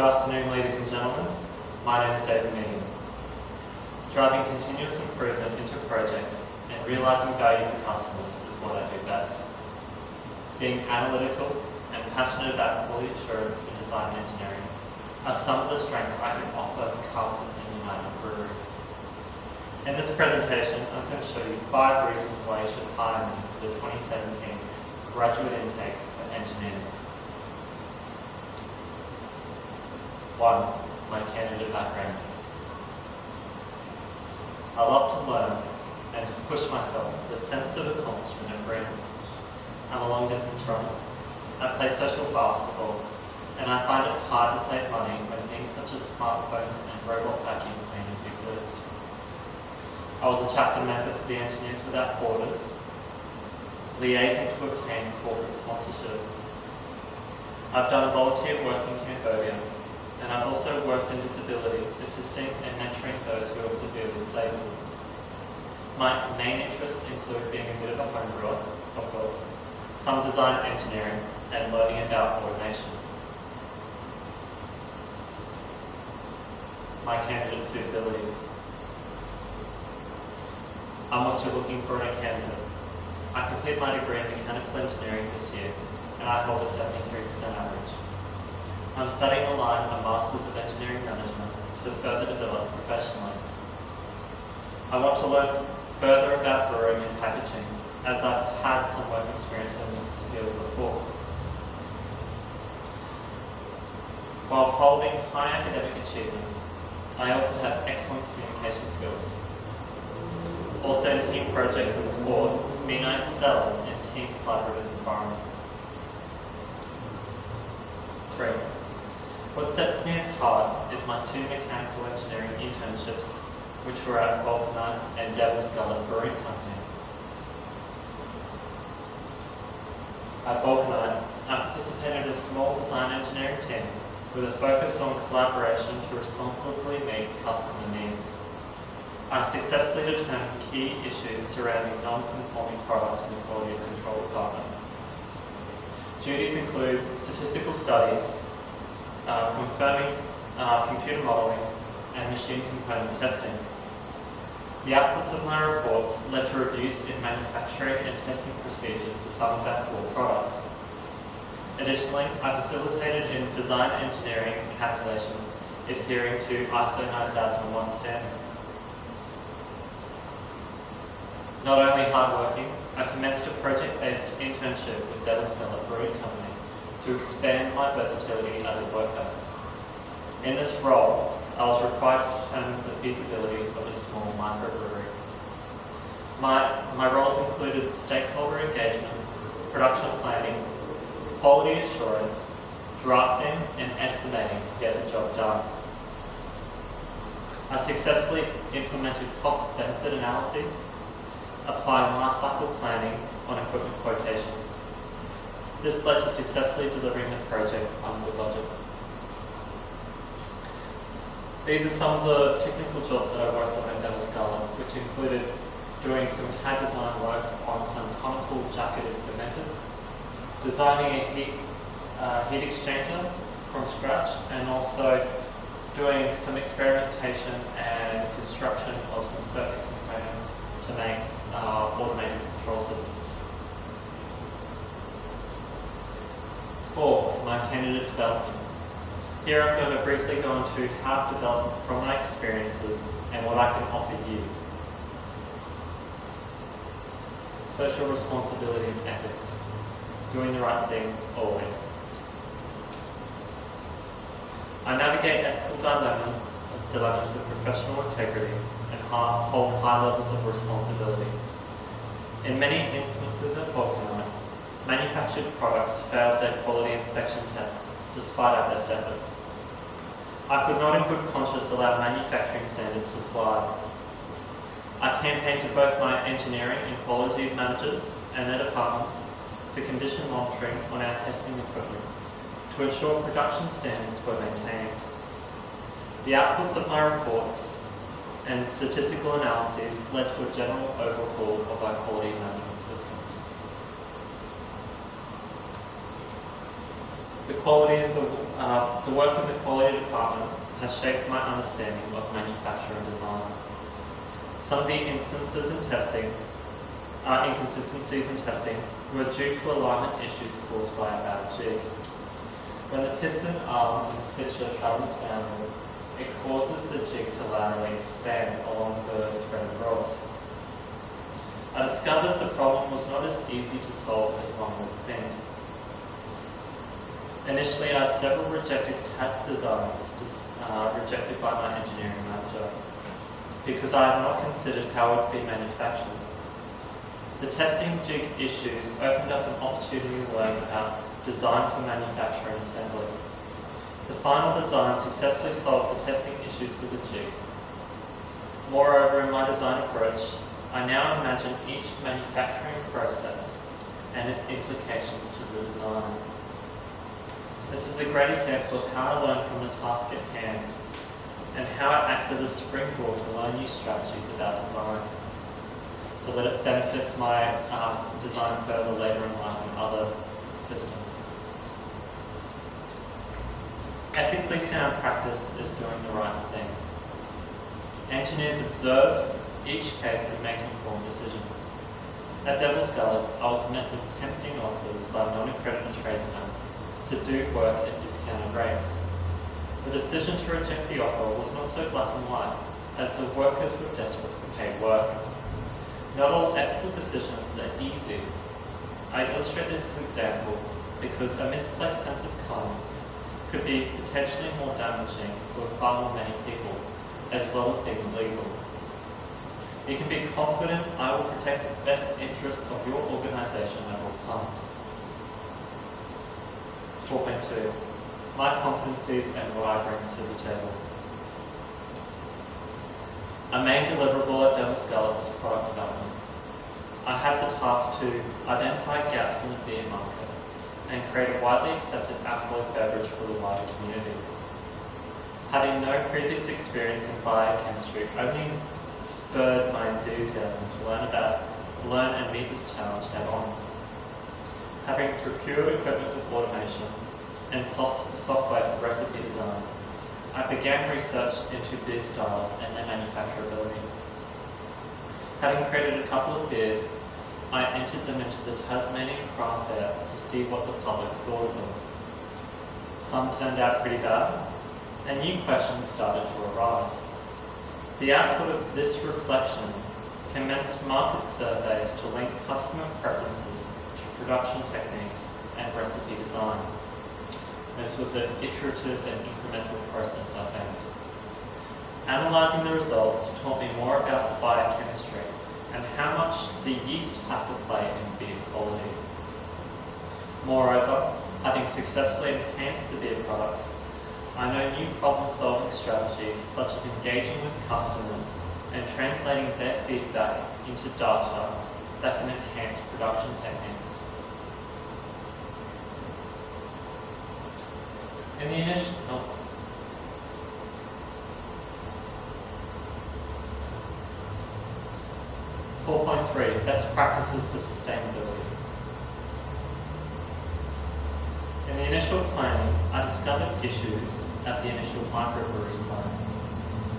afternoon, ladies and gentlemen. My name is Mehigan. Driving continuous improvement into projects and realising value for customers is what I do best. Being analytical and passionate about quality assurance in design and engineering are some of the strengths I can offer Carlton and United breweries. In this presentation, I'm going to show you 5 reasons why you should hire me for the 2017 graduate intake for engineers. 1. My candidate background. I love to learn and to push myself with the sense of accomplishment it brings. I'm a long distance runner. I play social basketball, and I find it hard to save money when things such as smartphones and robot vacuum cleaners exist. I was a chapter member for the Engineers Without Borders, liaising to obtain corporate sponsorship. I've done volunteer work in Cambodia, and I've also worked in disability, assisting and mentoring those who are severely disabled. My main interests include being a bit of a home brewer, of course, some design engineering, and learning about automation. My candidate suitability. I'm what you're looking for in a candidate. I completed my degree in mechanical engineering this year, and I hold a 73% average. I'm studying online a Masters of Engineering Management to further develop professionally. I want to learn further about brewing and packaging, as I've had some work experience in this field before. While holding high academic achievement, I also have excellent communication skills. Also, team projects and sport mean I excel in team collaborative environments. 3. What sets me apart is my 2 mechanical engineering internships, which were at Vulcanite and Devil's Gullet Brewing Company. At Vulcanite, I participated in a small design engineering team with a focus on collaboration to responsibly meet customer needs. I successfully determined key issues surrounding non-conforming products in the quality control department. Duties include statistical studies, confirming computer modelling, and machine component testing. The outputs of my reports led to reviews in manufacturing and testing procedures for some of our core products. Additionally, I facilitated in design engineering calculations adhering to ISO 9001 standards. Not only hardworking, I commenced a project-based internship with Devil's Gullet Brewing Company to expand my versatility as a worker. In this role, I was required to determine the feasibility of a small microbrewery. My roles included stakeholder engagement, production planning, quality assurance, drafting, and estimating to get the job done. I successfully implemented cost-benefit analyses, applying lifecycle planning on equipment quotations. This led to successfully delivering the project under budget. These are some of the technical jobs that I worked on at Devil's Gullet, which included doing some CAD design work on some conical jacketed fermenters, designing a heat exchanger from scratch, and also doing some experimentation and construction of some circuit components to make automated control systems. 4. My candidate development. Here I'm going to briefly go into how I've developed from my experiences and what I can offer you. Social responsibility and ethics. Doing the right thing always. I navigate ethical dilemmas with professional integrity and hold high levels of responsibility. In many instances at Vulcanite, manufactured products failed their quality inspection tests despite our best efforts. I could not in good conscience allow manufacturing standards to slide. I campaigned to both my engineering and quality managers and their departments for condition monitoring on our testing equipment to ensure production standards were maintained. The outputs of my reports and statistical analyses led to a general overhaul of our quality management systems. The The work in the quality department has shaped my understanding of manufacturing design. Some of the instances in testing, inconsistencies in testing, were due to alignment issues caused by a bad jig. When the piston arm in this picture travels downward, it causes the jig to laterally expand along the threaded rods. I discovered the problem was not as easy to solve as one would think. Initially, I had several rejected CAD designs rejected by my engineering manager because I had not considered how it would be manufactured. The testing jig issues opened up an opportunity to learn about design for manufacture and assembly. The final design successfully solved the testing issues with the jig. Moreover, in my design approach, I now imagine each manufacturing process and its implications to the design. This is a great example of how I learn from the task at hand and how it acts as a springboard to learn new strategies about design so that it benefits my design further later in life in other systems. Ethically sound practice is doing the right thing. Engineers observe each case and make informed decisions. At Devil's Gullet, I was met with tempting offers by non-accredited tradesmen to do work at discounted rates. The decision to reject the offer was not so black and white, as the workers were desperate for paid work. Not all ethical decisions are easy. I illustrate this as an example because a misplaced sense of kindness could be potentially more damaging to a far more many people, as well as being illegal. You can be confident I will protect the best interests of your organisation at all times. 4.2. My competencies and what I bring to the table. A main deliverable at Devil's Gullet was product development. I had the task to identify gaps in the beer market and create a widely accepted alcoholic beverage for the wider community. Having no previous experience in biochemistry only spurred my enthusiasm to learn and meet this challenge head on. Having procured equipment with automation and software for recipe design, I began research into beer styles and their manufacturability. Having created a couple of beers, I entered them into the Tasmanian Craft Fair to see what the public thought of them. Some turned out pretty bad, and new questions started to arise. The output of this reflection commenced market surveys to link customer preferences to production techniques and recipe design. This was an iterative and incremental process, I found. Analysing the results taught me more about the biochemistry and how much the yeast had to play in beer quality. Moreover, having successfully enhanced the beer products, I know new problem-solving strategies such as engaging with customers and translating their feedback into data that can enhance production techniques. In the initial... 4.3, best practices for sustainability. In the initial planning, I discovered issues at the initial microbrewery site.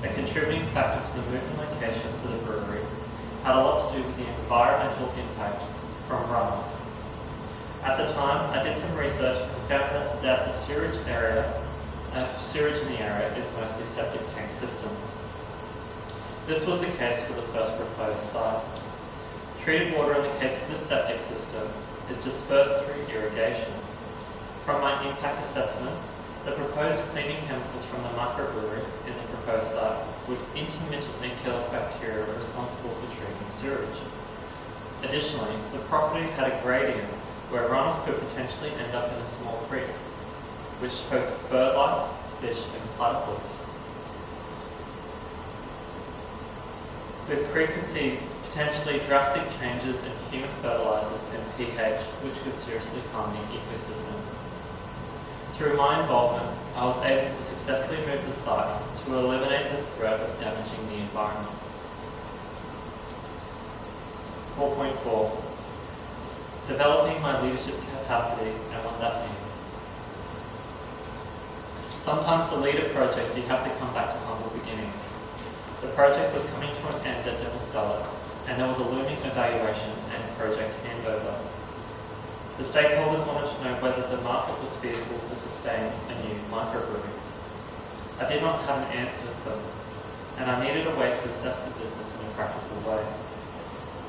A contributing factor to the move and location for the brewery had a lot to do with the environmental impact from runoff. At the time, I did some research and found that the sewage in the area is mostly septic tank systems. This was the case for the first proposed site. Treated water in the case of this septic system is dispersed through irrigation. From my impact assessment, the proposed cleaning chemicals from the microbrewery in the proposed site would intermittently kill bacteria responsible for treating sewage. Additionally, the property had a gradient where runoff could potentially end up in a small creek, which hosts bird-life, fish and platypus. The creek could see potentially drastic changes in human fertilizers and pH, which could seriously harm the ecosystem. Through my involvement, I was able to successfully move the site to eliminate this threat of damaging the environment. 4.4. Developing my leadership capacity and what that means. Sometimes to lead a project, you have to come back to humble beginnings. The project was coming to an end at Devil Scarlet, and there was a looming evaluation and project handover. The stakeholders wanted to know whether the market was feasible to sustain a new microbrewery. I did not have an answer for them, and I needed a way to assess the business in a practical way.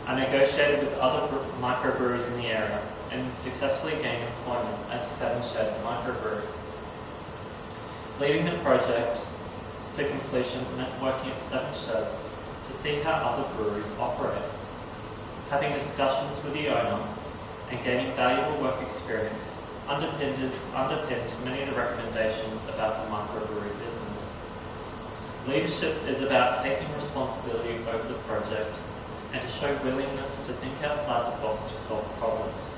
I negotiated with other microbreweries in the area and successfully gained employment at 7 Sheds Microbrewery. Leading the project to completion meant working at 7 Sheds to see how other breweries operate. Having discussions with the owner and gaining valuable work experience underpinned many of the recommendations about the microbrewery business. Leadership is about taking responsibility over the project and to show willingness to think outside the box to solve problems.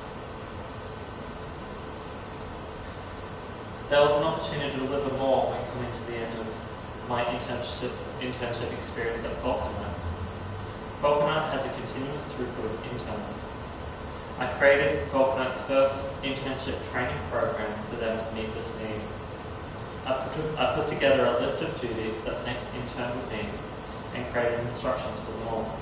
There was an opportunity to deliver more when coming to the end of my internship experience at Vulcanite. Vulcanite has a continuous throughput of interns. I created Vulcanite's first internship training program for them to meet this need. I put together a list of duties that the next intern would need and created instructions for them all.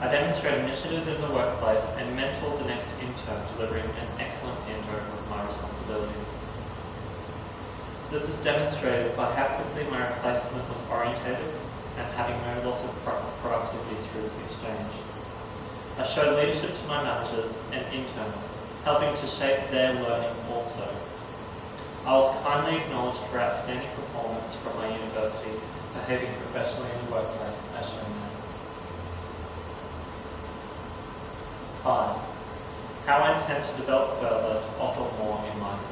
I demonstrated initiative in the workplace and mentored the next intern, delivering an excellent handover of my responsibilities. This is demonstrated by how quickly my replacement was orientated and having no loss of productivity through this exchange. I showed leadership to my managers and interns, helping to shape their learning also. I was kindly acknowledged for outstanding performance from my university, behaving professionally in the workplace as shown there. 5. How I intend to develop further to offer more in my career.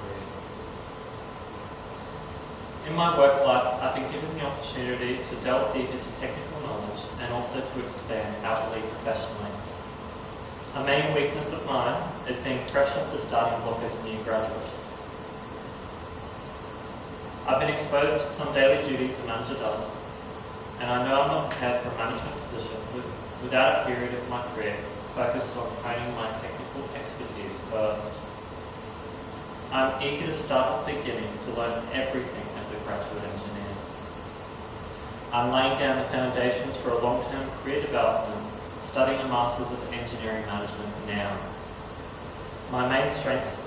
In my work life, I've been given the opportunity to delve deep into technical knowledge and also to expand outwardly professionally. A main weakness of mine is being fresh off the starting block as a new graduate. I've been exposed to some daily duties a manager does, and I know I'm not prepared for a management position without a period of my career focused on honing my technical expertise first. I'm eager to start at the beginning to learn everything as a graduate engineer. I'm laying down the foundations for a long-term career development, studying a Masters of Engineering Management now. My main strengths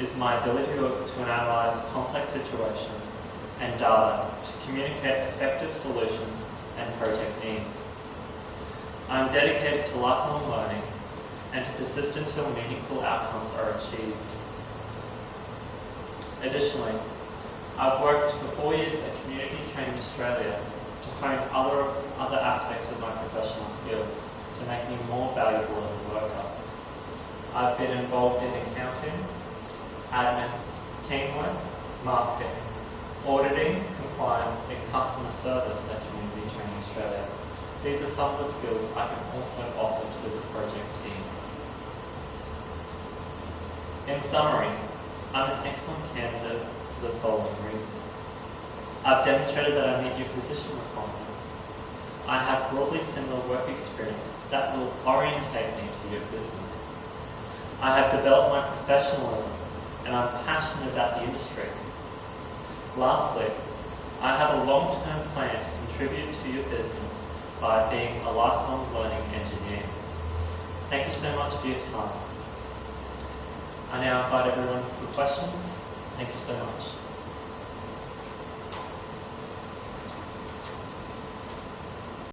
is my ability to analyse complex situations and data to communicate effective solutions and project needs. I am dedicated to lifelong learning and to persist until meaningful outcomes are achieved. Additionally, I've worked for 4 years at Community Training Australia to hone other aspects of my professional skills to make me more valuable as a worker. I've been involved in accounting, admin, teamwork, marketing, auditing, compliance, and customer service at Community Training Australia. These are some of the skills I can also offer to the project team. In summary, I'm an excellent candidate for the following reasons. I've demonstrated that I meet your position requirements. I have broadly similar work experience that will orientate me to your business. I have developed my professionalism and I'm passionate about the industry. Lastly, I have a long-term plan to contribute to your business by being a lifelong learning engineer. Thank you so much for your time. I now invite everyone for questions. Thank you so much.